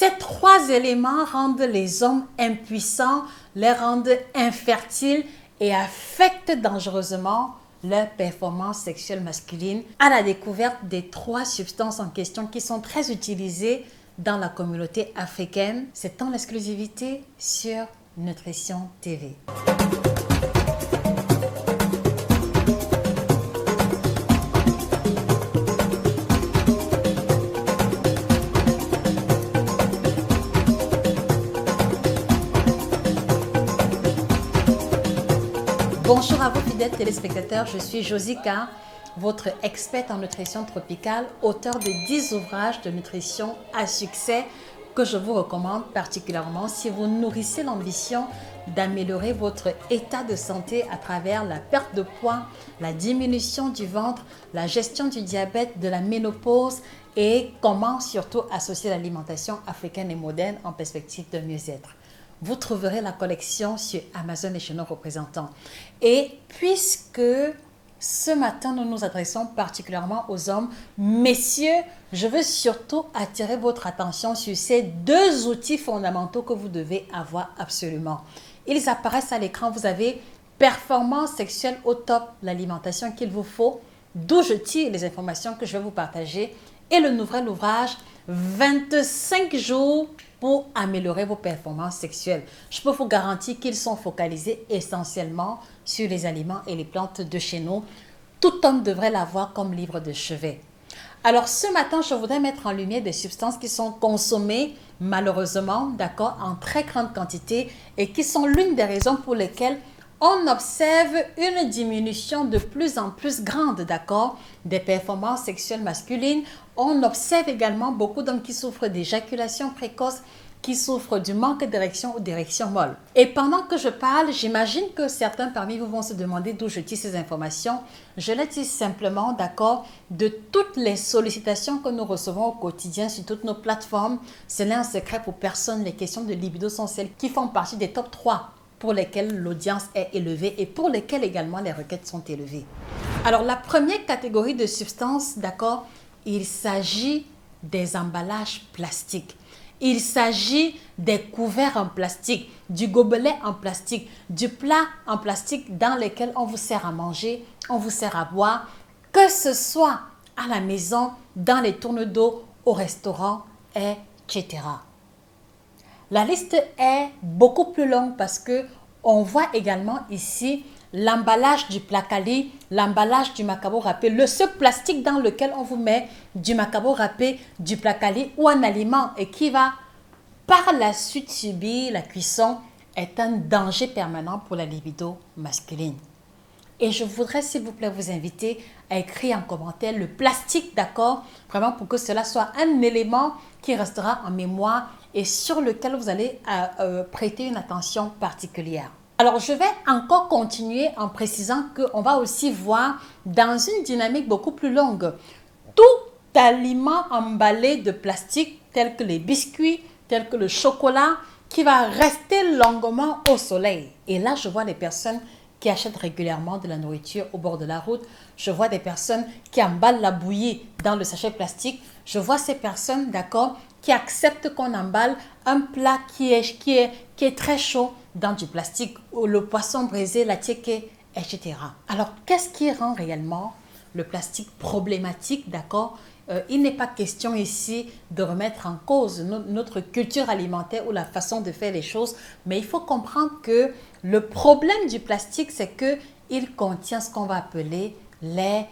Ces trois éléments rendent les hommes impuissants, les rendent infertiles et affectent dangereusement leur performance sexuelle masculine. À la découverte des trois substances en question qui sont très utilisées dans la communauté africaine, c'est en exclusivité sur Nutrition TV. Bonjour à vous fidèles téléspectateurs, je suis Josica, votre experte en nutrition tropicale, auteure de 10 ouvrages de nutrition à succès que je vous recommande particulièrement si vous nourrissez l'ambition d'améliorer votre état de santé à travers la perte de poids, la diminution du ventre, la gestion du diabète, de la ménopause et comment surtout associer l'alimentation africaine et moderne en perspective de mieux-être. Vous trouverez la collection sur Amazon et chez nos représentants. Et puisque ce matin, nous nous adressons particulièrement aux hommes, messieurs, je veux surtout attirer votre attention sur ces deux outils fondamentaux que vous devez avoir absolument. Ils apparaissent à l'écran. Vous avez performance sexuelle au top, l'alimentation qu'il vous faut, d'où je tire les informations que je vais vous partager, et le nouvel ouvrage 25 jours pour améliorer vos performances sexuelles. Je peux vous garantir qu'ils sont focalisés essentiellement sur les aliments et les plantes de chez nous. Tout homme devrait l'avoir comme livre de chevet. Alors ce matin, je voudrais mettre en lumière des substances qui sont consommées malheureusement, d'accord, en très grande quantité et qui sont l'une des raisons pour lesquelles on observe une diminution de plus en plus grande, d'accord, des performances sexuelles masculines. On observe également beaucoup d'hommes qui souffrent d'éjaculation précoce, qui souffrent du manque d'érection ou d'érection molle. Et pendant que je parle, j'imagine que certains parmi vous vont se demander d'où je tire ces informations. Je les tire simplement, d'accord, de toutes les sollicitations que nous recevons au quotidien sur toutes nos plateformes. Ce n'est un secret pour personne. Les questions de libido sont celles qui font partie des top 3 pour lesquelles l'audience est élevée et pour lesquelles également les requêtes sont élevées. Alors, la première catégorie de substances, d'accord, il s'agit des emballages plastiques. Il s'agit des couverts en plastique, du gobelet en plastique, du plat en plastique dans lequel on vous sert à manger, on vous sert à boire, que ce soit à la maison, dans les tournes d'eau, au restaurant, etc. La liste est beaucoup plus longue parce que on voit également ici l'emballage du placali, l'emballage du macabo râpé, ce plastique dans lequel on vous met du macabo râpé, du placali ou un aliment et qui va par la suite subir la cuisson est un danger permanent pour la libido masculine. Et je voudrais s'il vous plaît vous inviter à écrire en commentaire le plastique, d'accord, vraiment pour que cela soit un élément qui restera en mémoire et sur lequel vous allez prêter une attention particulière. Alors, je vais encore continuer en précisant qu'on va aussi voir dans une dynamique beaucoup plus longue tout aliment emballé de plastique tel que les biscuits, tel que le chocolat qui va rester longuement au soleil. Et là, je vois des personnes qui achètent régulièrement de la nourriture au bord de la route. Je vois des personnes qui emballent la bouillie dans le sachet plastique. Je vois ces personnes, d'accord, qui acceptent qu'on emballe un plat qui est très chaud dans du plastique, ou le poisson braisé, la tiéké, etc. Alors, qu'est-ce qui rend réellement le plastique problématique, d'accord? Il n'est pas question ici de remettre en cause notre culture alimentaire ou la façon de faire les choses, mais il faut comprendre que le problème du plastique, c'est qu'il contient ce qu'on va appeler les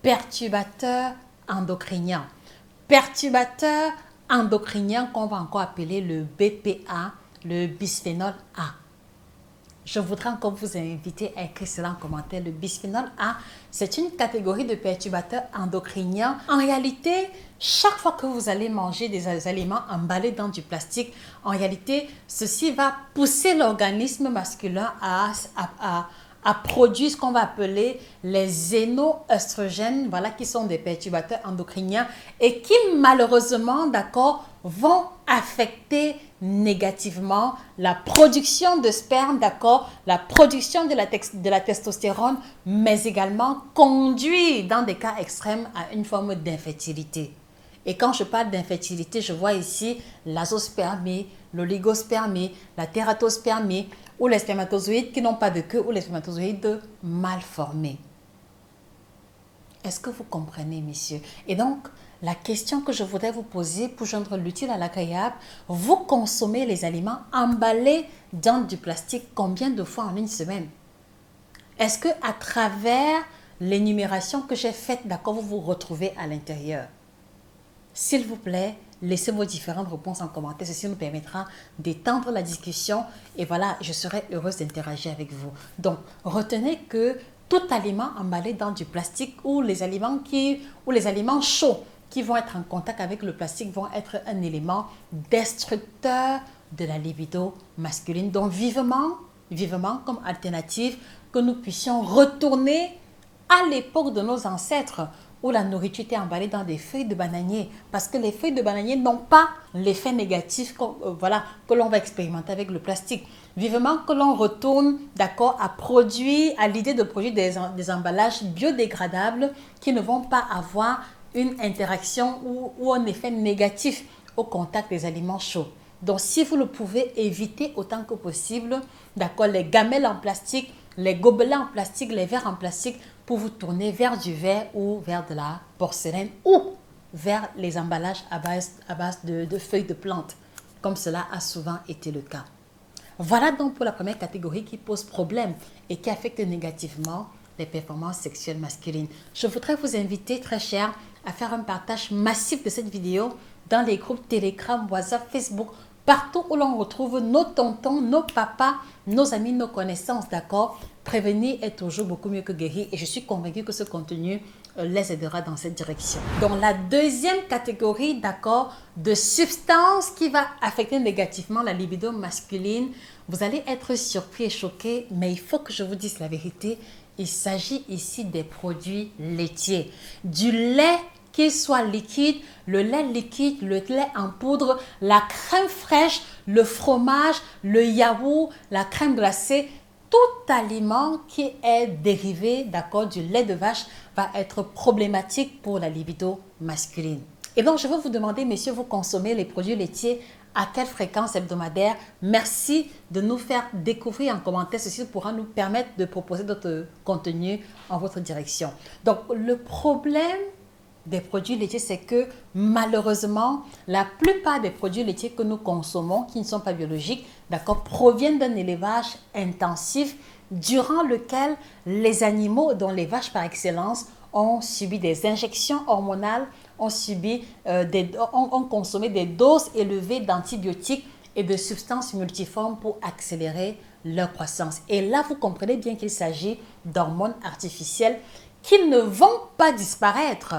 perturbateurs endocriniens. Perturbateurs endocriniens qu'on va encore appeler le BPA, le bisphénol A. Je voudrais encore vous inviter à écrire cela en commentaire. Le bisphénol A, c'est une catégorie de perturbateurs endocriniens. En réalité, chaque fois que vous allez manger des aliments emballés dans du plastique, en réalité, ceci va pousser l'organisme masculin à produire ce qu'on va appeler les xénoœstrogènes, voilà, qui sont des perturbateurs endocriniens et qui malheureusement, d'accord, vont affecter négativement la production de sperme, d'accord, la production de la testostérone, mais également conduire dans des cas extrêmes à une forme d'infertilité. Et quand je parle d'infertilité, je vois ici l'azospermie, l'oligospermie, la tératospermie, ou les spermatozoïdes qui n'ont pas de queue, ou les spermatozoïdes mal formés. Est-ce que vous comprenez, messieurs? Et donc, la question que je voudrais vous poser pour joindre l'utile à l'agréable, vous consommez les aliments emballés dans du plastique combien de fois en une semaine? Est-ce que à travers l'énumération que j'ai faite, d'accord, vous vous retrouvez à l'intérieur? S'il vous plaît, laissez vos différentes réponses en commentaire. Ceci nous permettra d'étendre la discussion et voilà, je serai heureuse d'interagir avec vous. Donc, retenez que tout aliment emballé dans du plastique ou les aliments chauds qui vont être en contact avec le plastique vont être un élément destructeur de la libido masculine. Donc, vivement comme alternative, que nous puissions retourner à l'époque de nos ancêtres où la nourriture était emballée dans des feuilles de bananier, parce que les feuilles de bananier n'ont pas l'effet négatif que l'on va expérimenter avec le plastique. Vivement que l'on retourne, d'accord, à l'idée de produire des emballages biodégradables qui ne vont pas avoir une interaction ou un effet négatif au contact des aliments chauds. Donc, si vous le pouvez, éviter autant que possible, d'accord, les gamelles en plastique, les gobelets en plastique, les verres en plastique, pour vous tourner vers du verre ou vers de la porcelaine ou vers les emballages à base de feuilles de plantes, comme cela a souvent été le cas. Voilà donc pour la première catégorie qui pose problème et qui affecte négativement les performances sexuelles masculines. Je voudrais vous inviter, très chers, à faire un partage massif de cette vidéo dans les groupes Telegram, WhatsApp, Facebook, partout où l'on retrouve nos tontons, nos papas, nos amis, nos connaissances, d'accord? Prévenir est toujours beaucoup mieux que guérir et je suis convaincue que ce contenu les aidera dans cette direction. Donc la deuxième catégorie, d'accord, de substances qui va affecter négativement la libido masculine, vous allez être surpris et choqués, mais il faut que je vous dise la vérité, il s'agit ici des produits laitiers, du lait qu'il soit liquide, le lait en poudre, la crème fraîche, le fromage, le yaourt, la crème glacée, tout aliment qui est dérivé, d'accord, du lait de vache va être problématique pour la libido masculine. Et donc, je veux vous demander, messieurs, vous consommez les produits laitiers à quelle fréquence hebdomadaire? Merci de nous faire découvrir en commentaire. Ceci pourra nous permettre de proposer d'autres contenus en votre direction. Donc, le problème des produits laitiers, c'est que malheureusement, la plupart des produits laitiers que nous consommons, qui ne sont pas biologiques, d'accord, proviennent d'un élevage intensif durant lequel les animaux, dont les vaches par excellence, ont subi des injections hormonales, ont consommé des doses élevées d'antibiotiques et de substances multiformes pour accélérer leur croissance. Et là, vous comprenez bien qu'il s'agit d'hormones artificielles qui ne vont pas disparaître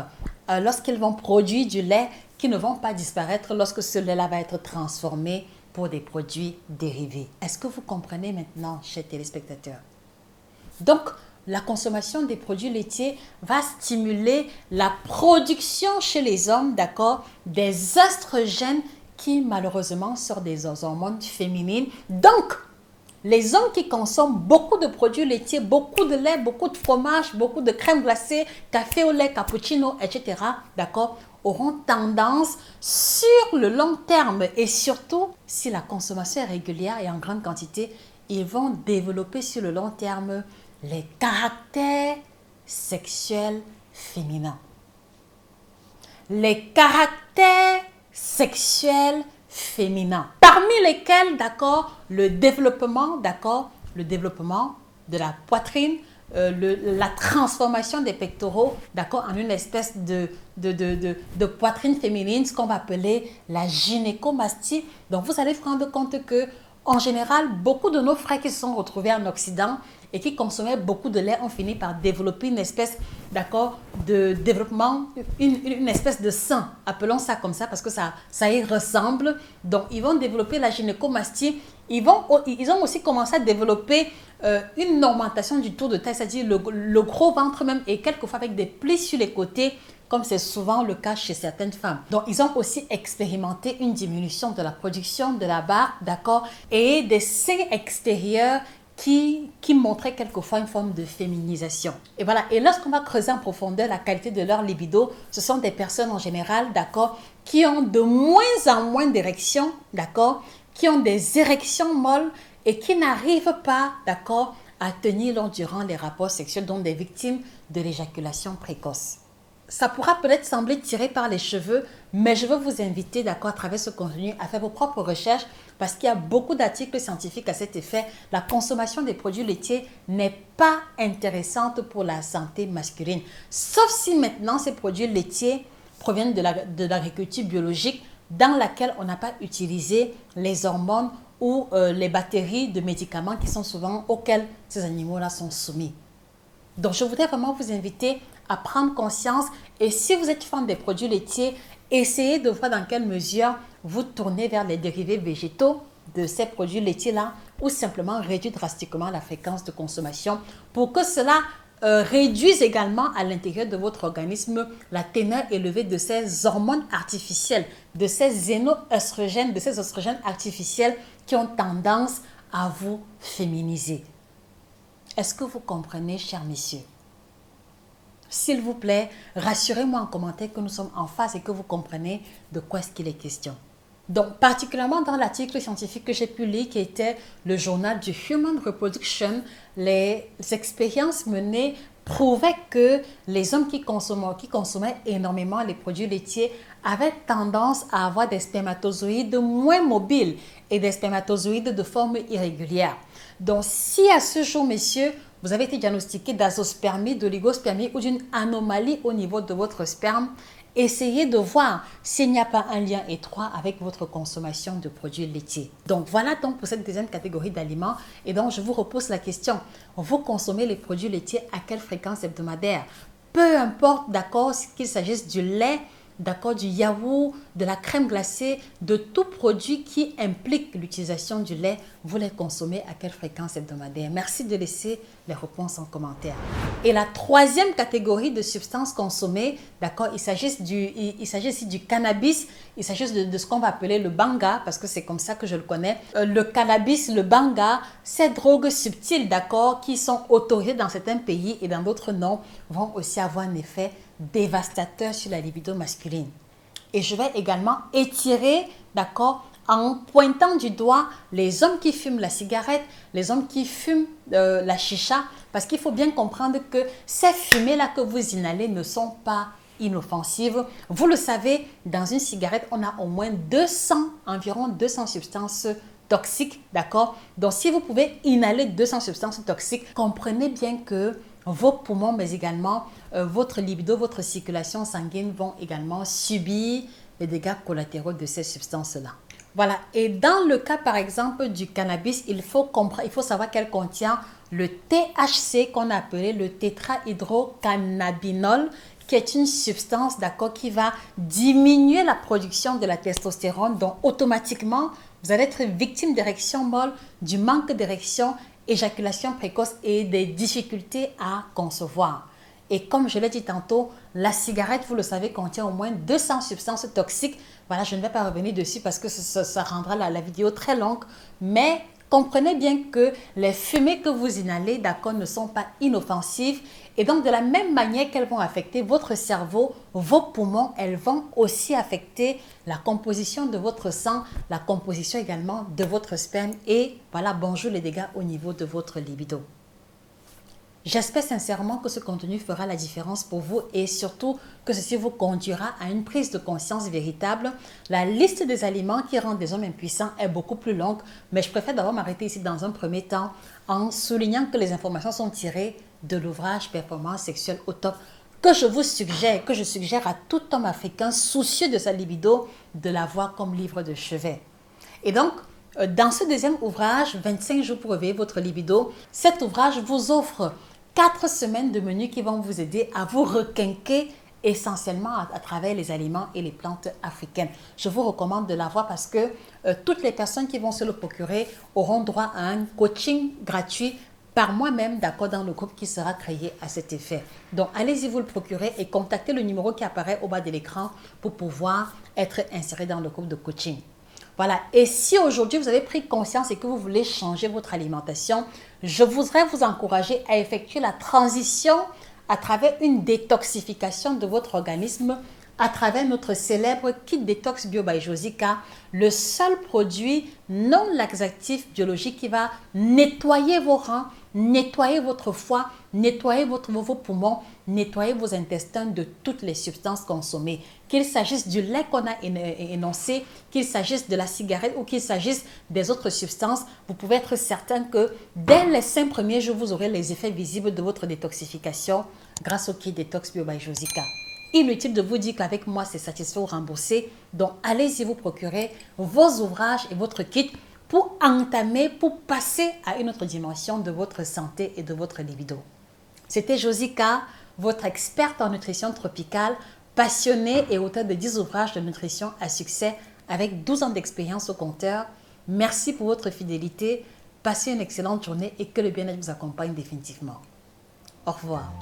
lorsqu'ils vont produire du lait, qui ne vont pas disparaître lorsque ce lait-là va être transformé pour des produits dérivés. Est-ce que vous comprenez maintenant, chers téléspectateurs? Donc, la consommation des produits laitiers va stimuler la production chez les hommes, d'accord, des oestrogènes qui malheureusement sortent des hormones féminines. Donc, les hommes qui consomment beaucoup de produits laitiers, beaucoup de lait, beaucoup de fromage, beaucoup de crème glacée, café au lait, cappuccino, etc., d'accord, auront tendance sur le long terme et surtout, si la consommation est régulière et en grande quantité, ils vont développer sur le long terme les caractères sexuels féminins. Les caractères sexuels féminins, parmi lesquels, d'accord, le développement de la poitrine, la transformation des pectoraux, d'accord, en une espèce de poitrine féminine, ce qu'on va appeler la gynécomastie. Donc, vous allez vous rendre compte que, en général, beaucoup de nos frères qui se sont retrouvés en Occident et qui consommaient beaucoup de lait ont fini par développer une espèce, d'accord, de développement, une espèce de sein, appelons ça comme ça parce que ça y ressemble. Donc, ils vont développer la gynécomastie. Ils ont aussi commencé à développer une augmentation du tour de taille, c'est-à-dire le gros ventre même et quelquefois avec des plis sur les côtés, comme c'est souvent le cas chez certaines femmes. Donc, ils ont aussi expérimenté une diminution de la production de la barbe, d'accord, et des seins extérieurs qui montraient quelquefois une forme de féminisation. Et voilà, et lorsqu'on va creuser en profondeur la qualité de leur libido, ce sont des personnes en général, d'accord, qui ont de moins en moins d'érections, d'accord, qui ont des érections molles et qui n'arrivent pas, d'accord, à tenir long durant les rapports sexuels, dont des victimes de l'éjaculation précoce. Ça pourra peut-être sembler tiré par les cheveux, mais je veux vous inviter, d'accord, à travers ce contenu, à faire vos propres recherches parce qu'il y a beaucoup d'articles scientifiques à cet effet. La consommation des produits laitiers n'est pas intéressante pour la santé masculine. Sauf si maintenant ces produits laitiers proviennent de l'agriculture biologique dans laquelle on n'a pas utilisé les hormones ou les batteries de médicaments qui sont souvent auxquels ces animaux-là sont soumis. Donc, je voudrais vraiment vous inviter à prendre conscience et si vous êtes fan des produits laitiers, essayez de voir dans quelle mesure vous tournez vers les dérivés végétaux de ces produits laitiers-là ou simplement réduire drastiquement la fréquence de consommation pour que cela réduise également à l'intérieur de votre organisme la teneur élevée de ces hormones artificielles, de ces xénoœstrogènes, de ces oestrogènes artificiels qui ont tendance à vous féminiser. Est-ce que vous comprenez, chers messieurs? S'il vous plaît, rassurez-moi en commentaire que nous sommes en face et que vous comprenez de quoi est-ce qu'il est question. Donc, particulièrement dans l'article scientifique que j'ai pu lire, qui était le journal du Human Reproduction, les expériences menées prouvaient que les hommes qui consommaient énormément les produits laitiers avaient tendance à avoir des spermatozoïdes moins mobiles et des spermatozoïdes de forme irrégulière. Donc, si à ce jour, messieurs, vous avez été diagnostiqué d'azospermie, d'oligospermie ou d'une anomalie au niveau de votre sperme, essayez de voir s'il n'y a pas un lien étroit avec votre consommation de produits laitiers. Donc voilà donc pour cette deuxième catégorie d'aliments. Et donc je vous repose la question, vous consommez les produits laitiers à quelle fréquence hebdomadaire? Peu importe, d'accord, qu'il s'agisse du lait, d'accord, du yaourt, de la crème glacée, de tout produit qui implique l'utilisation du lait, vous les consommez à quelle fréquence hebdomadaire? Merci de laisser les réponses en commentaire. Et la troisième catégorie de substances consommées, d'accord, il s'agit ici du cannabis, il s'agit de ce qu'on va appeler le banga, parce que c'est comme ça que je le connais. Le cannabis, le banga, ces drogues subtiles, d'accord, qui sont autorisées dans certains pays et dans d'autres non, vont aussi avoir un effet dévastateur sur la libido masculine. Et je vais également étirer, d'accord, en pointant du doigt les hommes qui fument la cigarette, les hommes qui fument la chicha, parce qu'il faut bien comprendre que ces fumées-là que vous inhalez ne sont pas inoffensives. Vous le savez, dans une cigarette, on a au moins environ 200 substances toxiques, d'accord? Donc, si vous pouvez inhaler 200 substances toxiques, comprenez bien que vos poumons, mais également votre libido, votre circulation sanguine vont également subir les dégâts collatéraux de ces substances-là. Voilà, et dans le cas par exemple du cannabis, il faut savoir qu'elle contient le THC qu'on a appelé le tétrahydrocannabinol, qui est une substance, d'accord, qui va diminuer la production de la testostérone, donc automatiquement, vous allez être victime d'érection molle, du manque d'érection, éjaculation précoce et des difficultés à concevoir. Et comme je l'ai dit tantôt, la cigarette, vous le savez, contient au moins 200 substances toxiques. Voilà, je ne vais pas revenir dessus parce que ça rendra la vidéo très longue. Mais comprenez bien que les fumées que vous inhalez, d'accord, ne sont pas inoffensives. Et donc, de la même manière qu'elles vont affecter votre cerveau, vos poumons, elles vont aussi affecter la composition de votre sang, la composition également de votre sperme. Et voilà, bonjour les dégâts au niveau de votre libido. J'espère sincèrement que ce contenu fera la différence pour vous et surtout que ceci vous conduira à une prise de conscience véritable. La liste des aliments qui rendent des hommes impuissants est beaucoup plus longue, mais je préfère d'abord m'arrêter ici dans un premier temps en soulignant que les informations sont tirées de l'ouvrage Performance sexuelle au top que je suggère à tout homme africain soucieux de sa libido de l'avoir comme livre de chevet. Et donc, dans ce deuxième ouvrage, 25 jours pour réveiller votre libido, cet ouvrage vous offre 4 semaines de menus qui vont vous aider à vous requinquer essentiellement à travers les aliments et les plantes africaines. Je vous recommande de l'avoir parce que toutes les personnes qui vont se le procurer auront droit à un coaching gratuit par moi-même, d'accord, dans le groupe qui sera créé à cet effet. Donc, allez-y vous le procurer et contactez le numéro qui apparaît au bas de l'écran pour pouvoir être inséré dans le groupe de coaching. Voilà. Et si aujourd'hui vous avez pris conscience et que vous voulez changer votre alimentation, je voudrais vous encourager à effectuer la transition à travers une détoxification de votre organisme à travers notre célèbre kit détox Bio by Josica, le seul produit non laxatif biologique qui va nettoyer vos reins, nettoyer votre foie, nettoyer vos poumons, nettoyer vos intestins de toutes les substances consommées. Qu'il s'agisse du lait qu'on a énoncé, qu'il s'agisse de la cigarette ou qu'il s'agisse des autres substances, vous pouvez être certain que dès les 5 premiers jours, vous aurez les effets visibles de votre détoxification grâce au kit détox Bio by Josica. Inutile de vous dire qu'avec moi, c'est satisfait ou remboursé. Donc, allez-y vous procurer vos ouvrages et votre kit pour entamer, pour passer à une autre dimension de votre santé et de votre libido. C'était Josica, votre experte en nutrition tropicale, passionnée et auteure de 10 ouvrages de nutrition à succès avec 12 ans d'expérience au compteur. Merci pour votre fidélité. Passez une excellente journée et que le bien-être vous accompagne définitivement. Au revoir.